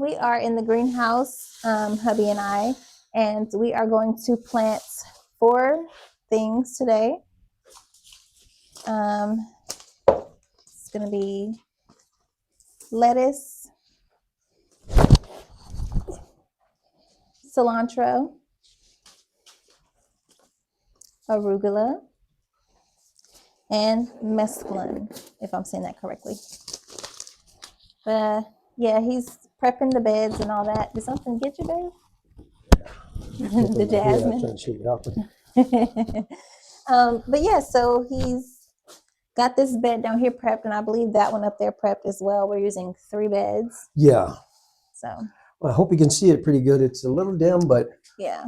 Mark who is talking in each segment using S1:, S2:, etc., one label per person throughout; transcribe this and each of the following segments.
S1: we are in the greenhouse, hubby and we are going to plant 4 things today. It's going to be lettuce, cilantro, arugula, and mesclun, if I'm saying that correctly. But yeah, he's prepping the beds and all that. Did something get you, babe? The jasmine. But yeah, so he's got this bed down here prepped, and I believe that one up there prepped as well. We're using 3 beds.
S2: Yeah.
S1: So
S2: I hope you can see it pretty good. It's a little dim, but
S1: yeah.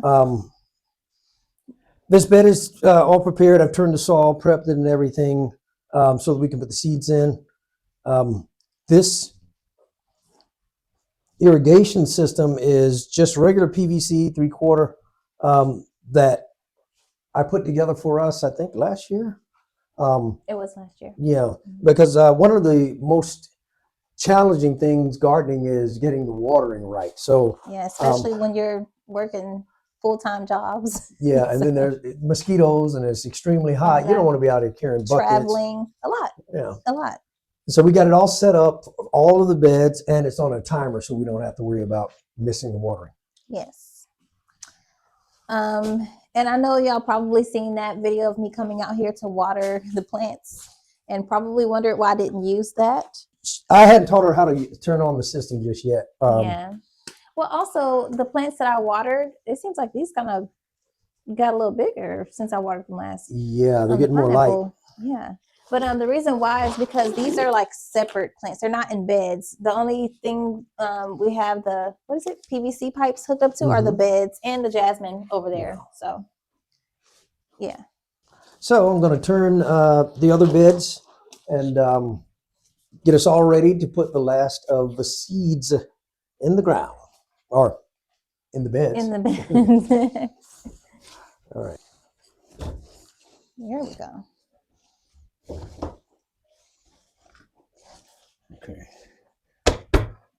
S2: This bed is all prepared. I've turned the soil, prepped it and everything, so that we can put the seeds in. This irrigation system is just regular PVC 3/4 that I put together for us, I think last year.
S1: It was last year.
S2: Yeah, because one of the most challenging things gardening is getting the watering right. So
S1: yeah, especially when you're working full-time jobs.
S2: Yeah, and then there's mosquitoes and it's extremely hot.
S1: Exactly.
S2: You don't want to be out here carrying buckets.
S1: Traveling a lot.
S2: Yeah.
S1: A lot.
S2: So we got it all set up, all of the beds, and it's on a timer so we don't have to worry about missing the watering.
S1: Yes. And I know y'all probably seen that video of me coming out here to water the plants and probably wondered why I didn't use that.
S2: I hadn't taught her how to turn on the system just yet.
S1: Yeah. Well, also the plants that I watered, it seems like these kind of got a little bigger since I watered them last.
S2: Yeah, they're getting more light.
S1: Yeah. But the reason why is because these are like separate plants. They're not in beds. The only thing we have the, what is it, PVC pipes hooked up to are the beds and the jasmine over there. Yeah. So, yeah.
S2: So I'm going to turn the other beds and get us all ready to put the last of the seeds in the ground or in the beds.
S1: In the beds.
S2: All right.
S1: Here we go.
S2: Okay.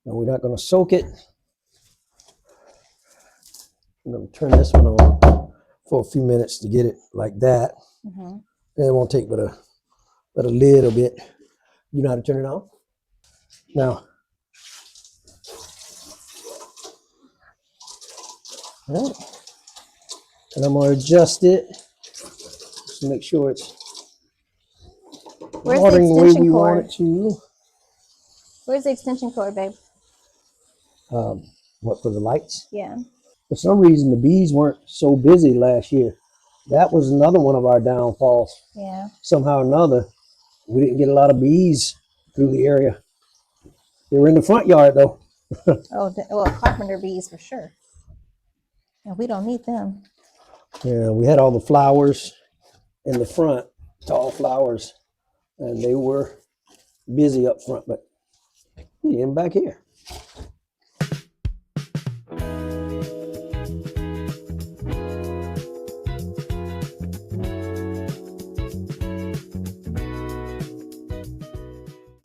S2: Now we're not going to soak it. I'm going to turn this one on for a few minutes to get it like that. And it won't take but a little bit. You know how to turn it on? Now. All right. And I'm going to adjust it just to make sure it's watering the way we want it to.
S1: Where's the extension cord, babe?
S2: What, for the lights?
S1: Yeah.
S2: For some reason, the bees weren't so busy last year. That was another one of our downfalls.
S1: Yeah.
S2: Somehow or another, we didn't get a lot of bees through the area. They were in the front yard, though.
S1: Oh, well, carpenter bees for sure. And we don't need them.
S2: Yeah, we had all the flowers in the front, tall flowers, and they were busy up front, but we am back here.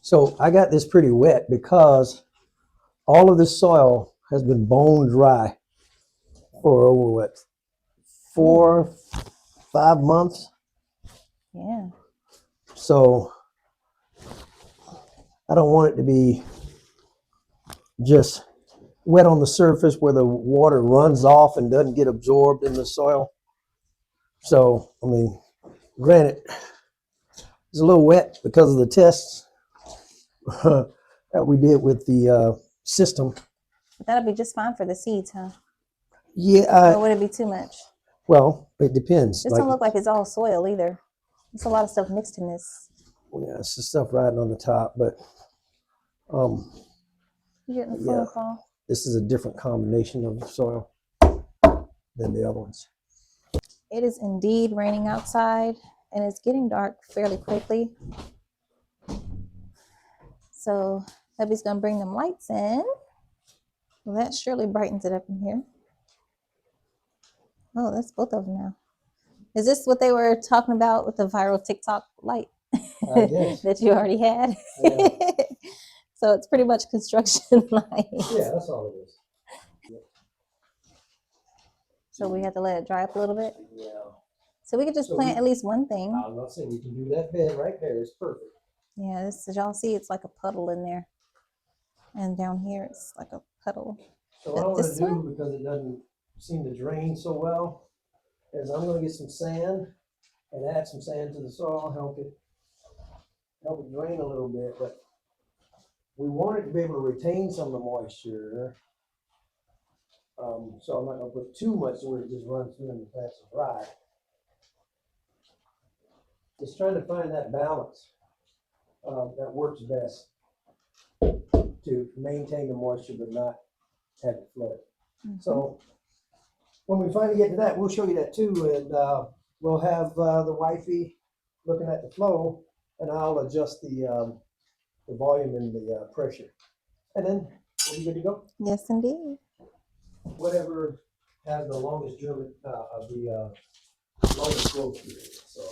S2: So I got this pretty wet because all of this soil has been bone dry for over what, 4, 5 months?
S1: Yeah.
S2: So I don't want it to be just wet on the surface where the water runs off and doesn't get absorbed in the soil. So, I mean, granted, it's a little wet because of the tests that we did with the system.
S1: That'll be just fine for the seeds, huh?
S2: Yeah.
S1: Or would it be too much?
S2: Well, it depends.
S1: This don't look like it's all soil either. There's a lot of stuff mixed in this.
S2: Yeah, it's the stuff riding on the top, but
S1: You getting the phone call?
S2: This is a different combination of soil than the other ones.
S1: It is indeed raining outside, and it's getting dark fairly quickly. So hubby's gonna bring them lights in. Well, that surely brightens it up in here. Oh, that's both of them now. Is this what they were talking about with the viral TikTok light
S2: I guess.
S1: that you already had?
S2: Yeah.
S1: So it's pretty much construction lines.
S2: Yeah, that's all it is.
S1: So we have to let it dry up a little bit.
S2: Yeah.
S1: So we could just
S2: So
S1: plant
S2: we-
S1: at least one thing.
S2: I'm not saying you can do that bed right there. It's perfect.
S1: Yeah, this, as y'all see, it's like a puddle in there. And down here, it's like a puddle.
S2: So what I'm
S1: This
S2: going to
S1: one?
S2: do, because it doesn't seem to drain so well, is I'm going to get some sand and add some sand to the soil, help it drain a little bit. But we want it to be able to retain some of the moisture. So I'm not going to put too much where it just runs through and the plants are dry. Just trying to find that balance that works best to maintain the moisture but not have it flood. So when we finally get to that, we'll show you that too, and we'll have the wifey looking at the flow, and I'll adjust the volume and the pressure, and then we'll be good to go.
S1: Yes, indeed.
S2: Whatever has the longest germ of the longest growth period. So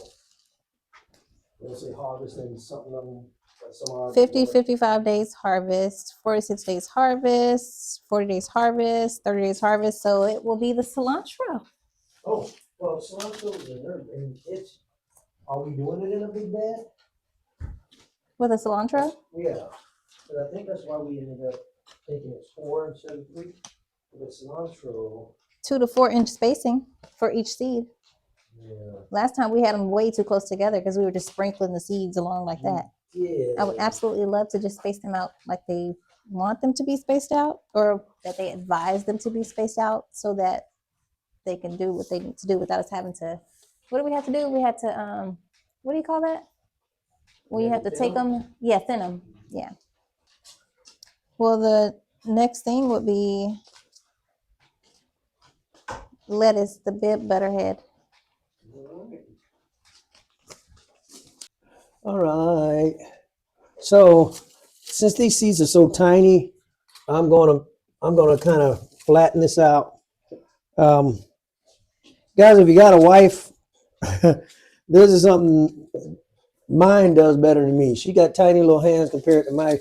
S2: we'll say harvest and something on some
S1: 50, 55 days harvest, 46 days harvest, 40 days harvest, 30 days harvest. So it will be the cilantro.
S2: Oh, well, cilantro is in there, and it's. Are we doing it in a big bed?
S1: With a cilantro?
S2: Yeah, but I think that's why we ended up taking it 4 instead of 3. With cilantro.
S1: 2 to 4 inch spacing for each seed.
S2: Yeah.
S1: Last time we had them way too close together because we were just sprinkling the seeds along like that.
S2: Yeah.
S1: I would absolutely love to just space them out like they want them to be spaced out, or that they advise them to be spaced out so that they can do what they need to do without us having to. What do we have to do? We had to, what do you call that? When you have to take them? Yeah, thin them. Yeah. Well, the next thing would be lettuce, the bib butterhead.
S2: All right. So since these seeds are so tiny, I'm gonna kind of flatten this out. Guys, if you got a wife, this is something mine does better than me. She got tiny little hands compared to my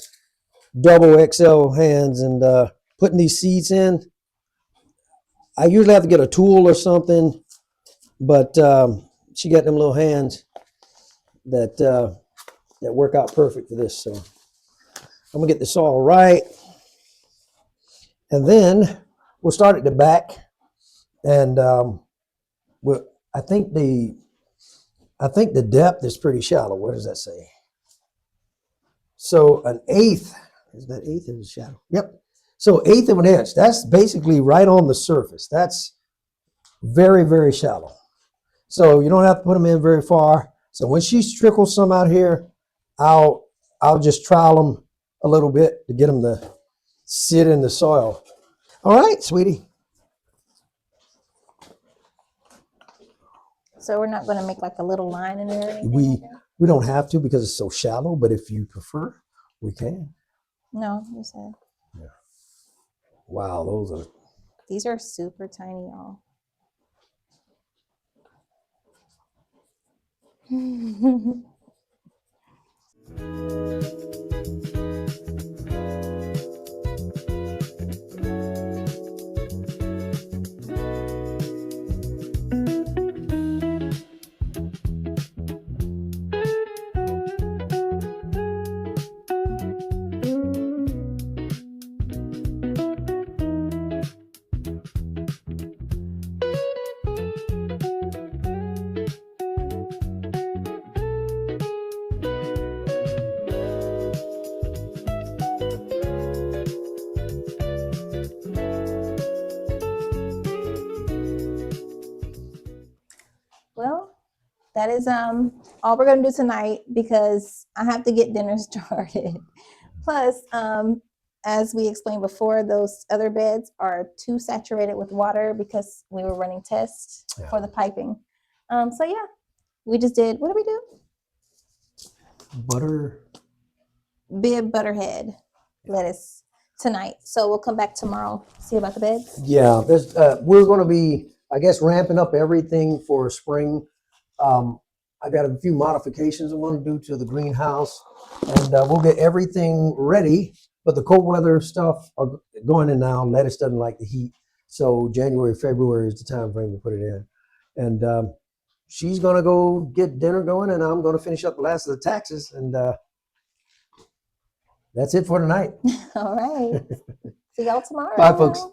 S2: double XL hands, and putting these seeds in, I usually have to get a tool or something, but she got them little hands that that work out perfect for this. So I'm gonna get this all right, and then we'll start at the back, and I think the depth is pretty shallow. What does that say? So an eighth, is that eighth of a shadow? Yep. So eighth of an inch, that's basically right on the surface. That's very, very shallow. So you don't have to put them in very far. So when she trickles some out here, I'll just trowel them a little bit to get them to sit in the soil. All right, sweetie.
S1: So we're not going to make like a little line in there.
S2: We don't have to because it's so shallow, but if you prefer, we can.
S1: No, you said.
S2: Yeah. Wow,
S1: These are super tiny, y'all. Well, that is all we're gonna do tonight because I have to get dinner started. Plus, as we explained before, those other beds are too saturated with water because we were running tests for the piping. So yeah, we just did. What did we do? Bib butterhead lettuce tonight. So we'll come back tomorrow, see about the beds.
S2: Yeah, we're going to be, I guess, ramping up everything for spring. I got a few modifications I'm going to do to the greenhouse, and we'll get everything ready. But the cold weather stuff are going in now. Lettuce doesn't like the heat, so January, February is the time frame to put it in. And she's going to go get dinner going, and I'm going to finish up the last of the taxes, and that's it for tonight.
S1: All right. See y'all tomorrow.
S2: Bye, folks.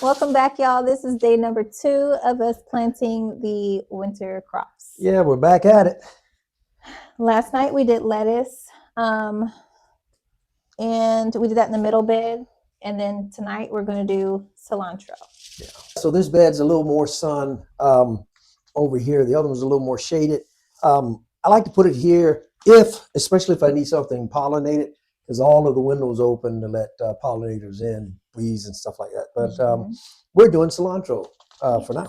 S1: Welcome back, y'all. This is day number 2 of us planting the winter crops.
S2: Yeah, we're back at it.
S1: Last night we did lettuce, and we did that in the middle bed. And then tonight we're going to do cilantro.
S2: Yeah. So this bed's a little more sun over here. The other one's a little more shaded. I like to put it here especially if I need something pollinated, because all of the windows open to let pollinators in, bees and stuff like that. But we're doing cilantro for now.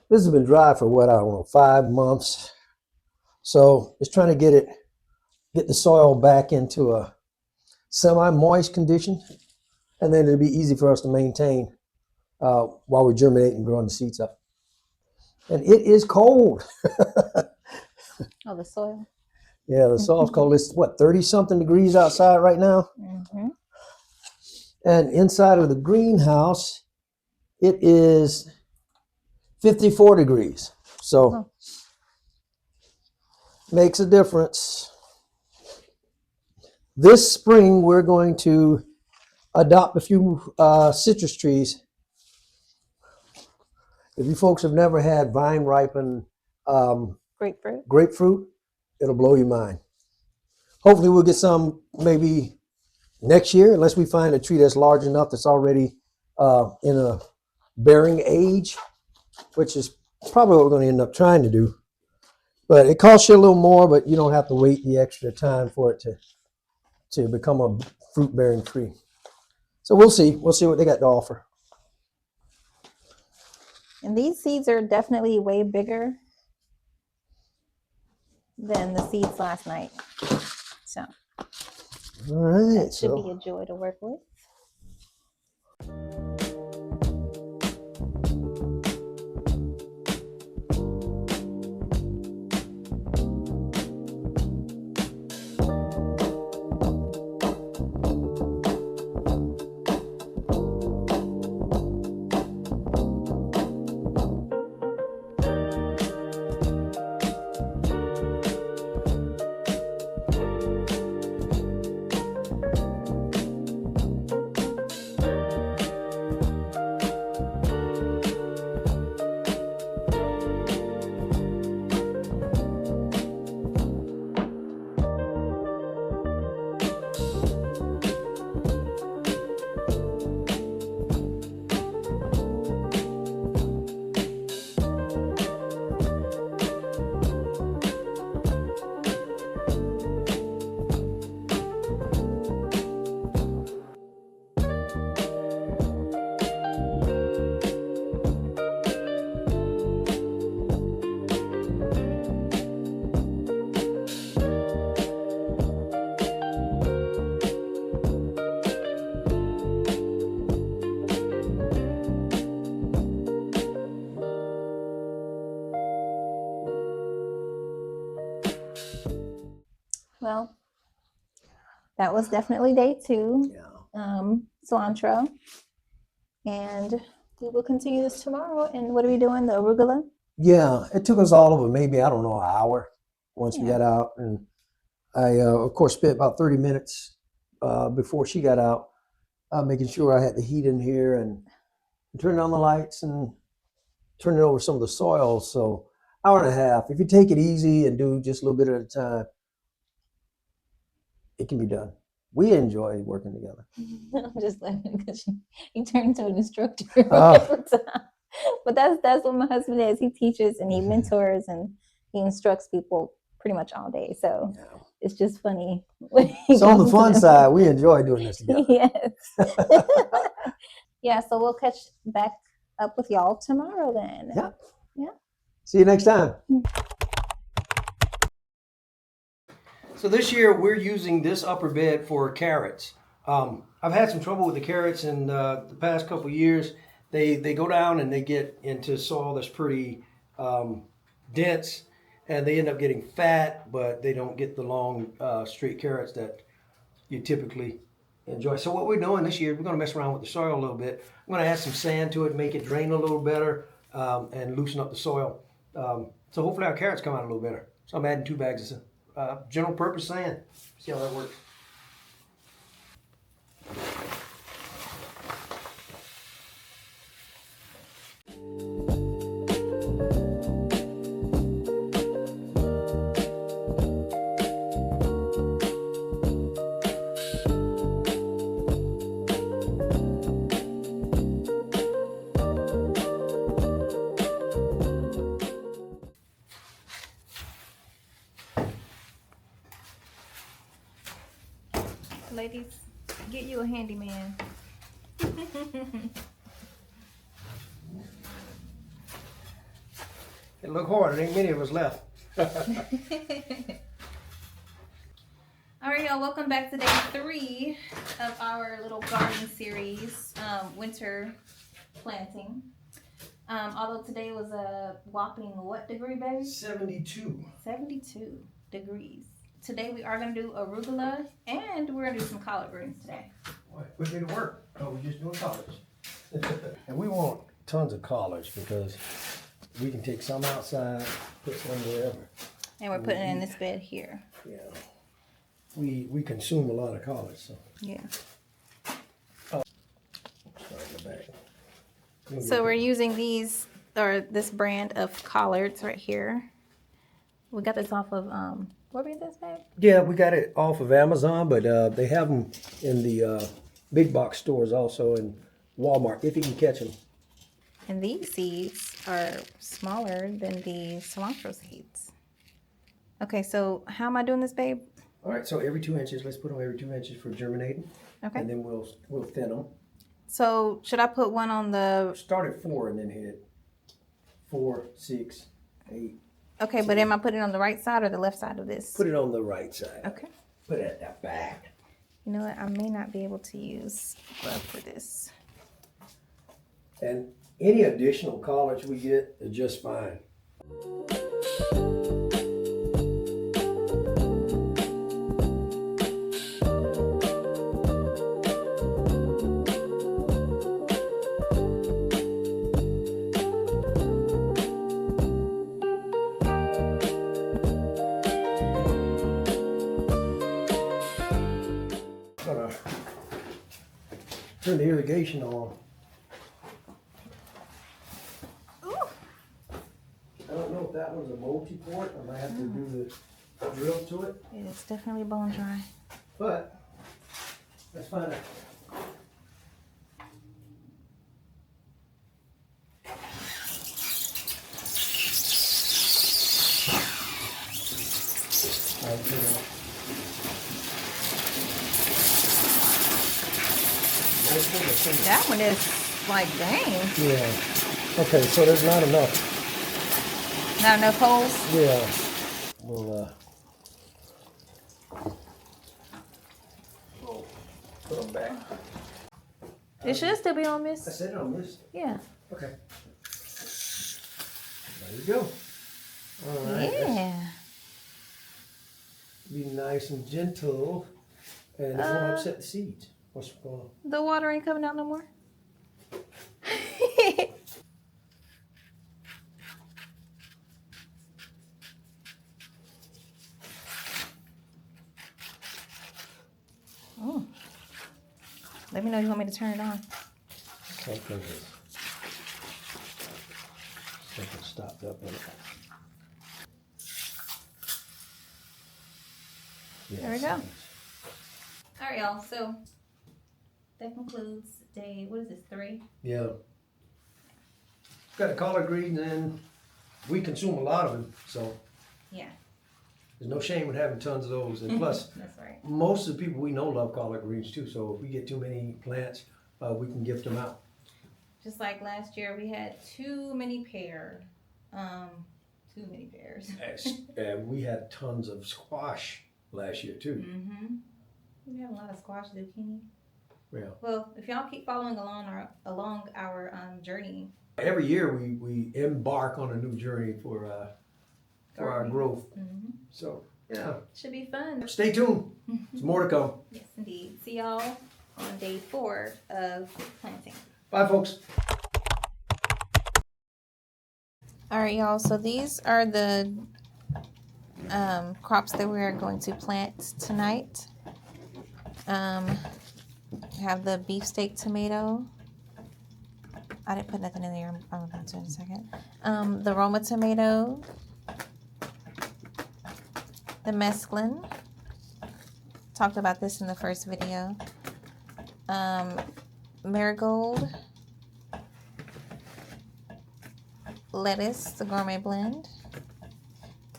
S2: This has been dry for what, I don't know, 5 months. So it's trying to get the soil back into a semi-moist condition, and then it'll be easy for us to maintain while we're germinating and growing the seeds up. And it is cold.
S1: Oh, the soil.
S2: Yeah, the soil's cold. It's what, 30-something degrees outside right now?
S1: Mm-hmm.
S2: And inside of the greenhouse, it is 54 degrees. So makes a difference. This spring, we're going to adopt a few citrus trees. If you folks have never had vine ripened grapefruit, it'll blow your mind. Hopefully we'll get some maybe next year, unless we find a tree that's large enough that's already in a bearing age, which is probably what we're going to end up trying to do. But it costs you a little more, but you don't have to wait the extra time for it to become a fruit-bearing tree. So we'll see. We'll see what they got to offer.
S1: And these seeds are definitely way bigger than the seeds last night. So
S2: all right,
S1: that should be a joy to work with. Well, that was definitely day 2.
S2: Yeah.
S1: Cilantro. And we will continue this tomorrow. And what are we doing? The arugula?
S2: Yeah, it took us all of maybe, I don't know, an hour once we got out. And I, of course, spent about 30 minutes before she got out, making sure I had the heat in here and turning on the lights and turning over some of the soil. So hour and a half. If you take it easy and do just a little bit at a time, it can be done. We enjoy working together.
S1: I'm just laughing because you turn into an instructor every time. But that's what my husband is. He teaches and he mentors and he instructs people pretty much all day. So it's just funny.
S2: So on the fun side, we enjoy doing this together.
S1: Yes. Yeah, so we'll catch back up with y'all tomorrow then.
S2: Yeah.
S1: Yeah.
S2: See you next time. So this year we're using this upper bed for carrots. I've had some trouble with the carrots in the past couple of years. They go down and they get into soil that's pretty dense, and they end up getting fat, but they don't get the long straight carrots that you typically enjoy. So what we're doing this year, we're going to mess around with the soil a little bit. I'm going to add some sand to it, make it drain a little better, and loosen up the soil. So hopefully our carrots come out a little better. So I'm adding 2 bags of general purpose sand. See how that works.
S1: Ladies, get you a handyman.
S2: It look hard. There ain't many of us left.
S1: All right, y'all. Welcome back to day 3 of our little garden series, winter planting. Although today was a whopping what degree, baby?
S2: 72.
S1: 72 degrees. Today we are going to do arugula and we're going to do some collard greens today.
S2: What? Put me to work. Oh, we're just doing collards. And we want tons of collards because we can take some outside, put some wherever.
S1: And we're putting it in this bed here.
S2: Yeah. We consume a lot of collards, so.
S1: Yeah.
S2: Oh. Sorry, the bag.
S1: So we're using these, or this brand of collards right here. We got this off of, what brand is this, babe?
S2: Yeah, we got it off of Amazon, but they have them in the big box stores also, in Walmart, if you can catch them.
S1: And these seeds are smaller than the cilantro seeds. Okay, so how am I doing this, babe?
S2: All right, so every 2 inches, let's put them every 2 inches for germinating.
S1: Okay.
S2: And then we'll thin them.
S1: So should I put one on the...
S2: Start at 4 and then hit 4, 6, 8.
S1: Okay, but am I putting it on the right side or the left side of this?
S2: Put it on the right side.
S1: Okay.
S2: Put it at the back.
S1: You know what? I may not be able to use glove for this.
S2: And any additional collards we get are just fine. Gonna turn the irrigation on.
S1: Ooh.
S2: I don't know if that one's a multi-port. I might have to do the drill to it,
S1: It's definitely bone dry.
S2: but let's find out.
S1: That one is like, dang.
S2: Yeah. Okay, so there's not enough.
S1: Not enough holes?
S2: Yeah. We'll put them back.
S1: It should still be on
S2: I
S1: this.
S2: said it on this.
S1: Yeah.
S2: Okay. There you go. All right.
S1: Yeah.
S2: Be nice and gentle, and it won't upset the seeds. What's going on?
S1: The water ain't coming out no more? Oh. Let me know you want me to turn it on.
S2: Something stopped up in it.
S1: There we go. All right, y'all. So that concludes day, what is this, 3?
S2: Yeah. Got a collard green, and we consume a lot of them, so
S1: Yeah.
S2: there's no shame in having tons of those. And plus,
S1: That's right.
S2: most of the people we know love collard greens too, so if we get too many plants, we can gift them out.
S1: Just like last year, we had too many pears.
S2: And we had tons of squash last year too.
S1: Mm-hmm. We have a lot of squash, zucchini.
S2: Yeah.
S1: Well, if y'all keep following along our journey,
S2: Every year we embark on a new journey for our
S1: gardening.
S2: growth.
S1: Mm-hmm.
S2: So yeah,
S1: Should be fun.
S2: stay tuned. There's more to come.
S1: Yes, indeed. See y'all on day 4 of planting.
S2: Bye, folks.
S1: All right, y'all. So these are the crops that we are going to plant tonight. Have the beefsteak tomato. I didn't put nothing in there. I'm about to in a second. The Roma tomato, the mesclun. Talked about this in the first video. Marigold, lettuce, the gourmet blend.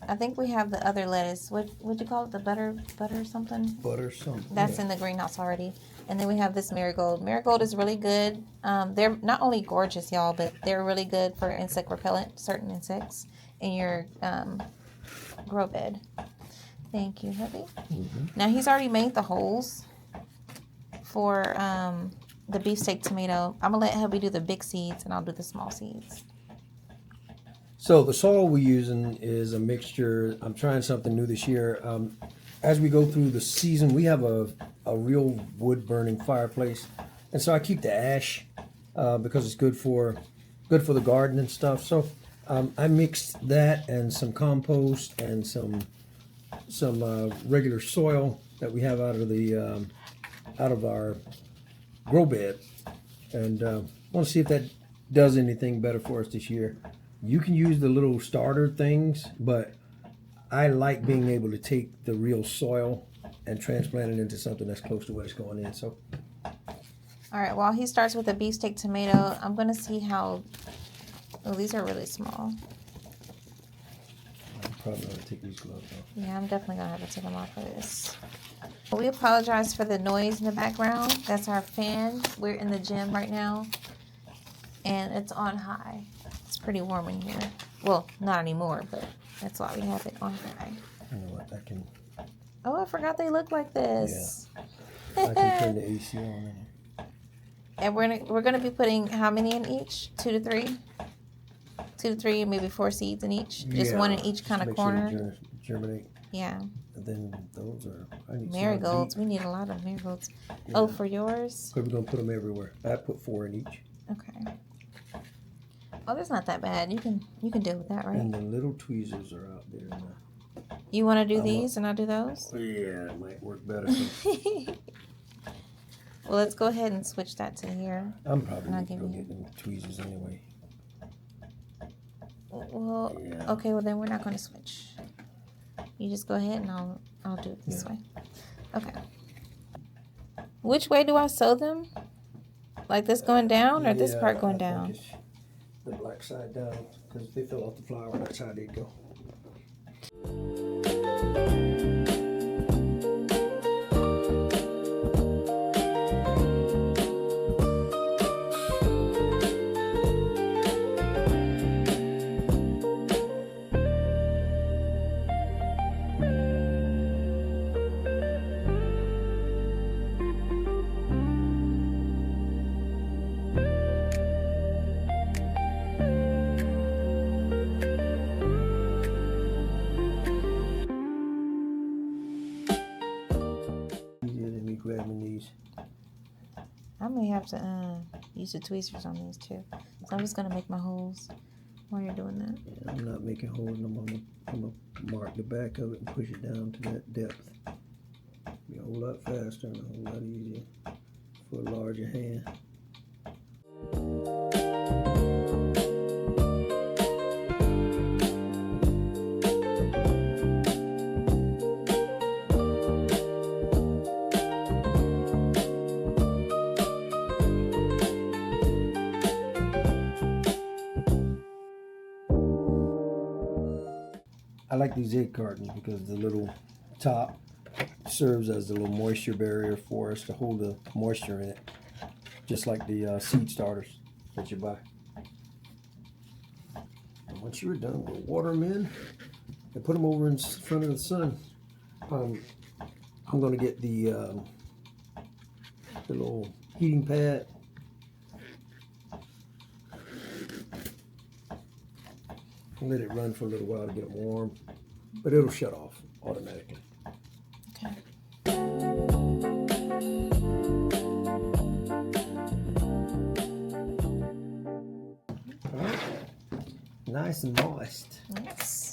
S1: I think we have the other lettuce. What would you call it? The butter something?
S2: Butter something.
S1: That's in the greenhouse already. And then we have this marigold. Marigold is really good. They're not only gorgeous, y'all, but they're really good for insect repellent, certain insects in your grow bed. Thank you, hubby. Mm-hmm. Now he's already made the holes for the beefsteak tomato. I'm gonna let hubby do the big seeds and I'll do the small seeds.
S2: So the soil we're using is a mixture. I'm trying something new this year. As we go through the season, we have a real wood burning fireplace, and so I keep the ash because it's good for the garden and stuff. So I mixed that and some compost and some regular soil that we have out of our grow bed, and want to see if that does anything better for us this year. You can use the little starter things, but I like being able to take the real soil and transplant it into something that's close to where it's going in. So,
S1: all right, while he starts with the beefsteak tomato, I'm going to see how. Oh, these are really small.
S2: I'm probably going to take these gloves off.
S1: Yeah, I'm definitely going to have to take them off for this. We apologize for the noise in the background. That's our fan. We're in the gym right now, and it's on high. It's pretty warm in here. Well, not anymore, but that's why we have it on high.
S2: You know what? I can.
S1: Oh, I forgot they look like this.
S2: Yeah. I can turn the AC on. In here.
S1: And we're gonna be putting how many in each? 2 to 3. 2 to 3, maybe 4 seeds in each. Just one in each kind of corner.
S2: Sure germinate.
S1: Yeah.
S2: And then those are
S1: marigolds. We need a lot of marigolds. Yeah. Oh, for yours?
S2: Because we're gonna put them everywhere. I put 4 in each.
S1: Okay. Oh, that's not that bad. You can deal with that, right?
S2: And the little tweezers are out there now.
S1: You want to do these and I'll do those?
S2: Yeah, it might work better.
S1: Well, let's go ahead and switch that to here.
S2: I'm probably going to get them tweezers anyway.
S1: Well, yeah. Okay, well then we're not going to switch. You just go ahead and I'll do it this way. Okay. Which way do I sew them? Like this going down or this part going down?
S2: The black side down, because if they fell off the flower, that's how they'd go. Grabbing these.
S1: I may have to use the tweezers on these too. So I'm just gonna make my holes while you're doing that.
S2: Yeah, I'm not making holes. I'm gonna mark the back of it and push it down to that depth. Be a whole lot faster and a whole lot easier for a larger hand. I like these egg cartons because the little top serves as the little moisture barrier for us to hold the moisture in it, just like the seed starters that you buy. And once you're done, we'll water them in and put them over in front of the sun I'm going to get the little heating pad. And let it run for a little while to get them warm, but it'll shut off automatically.
S1: Okay.
S2: All right. Nice and moist.
S1: Yes.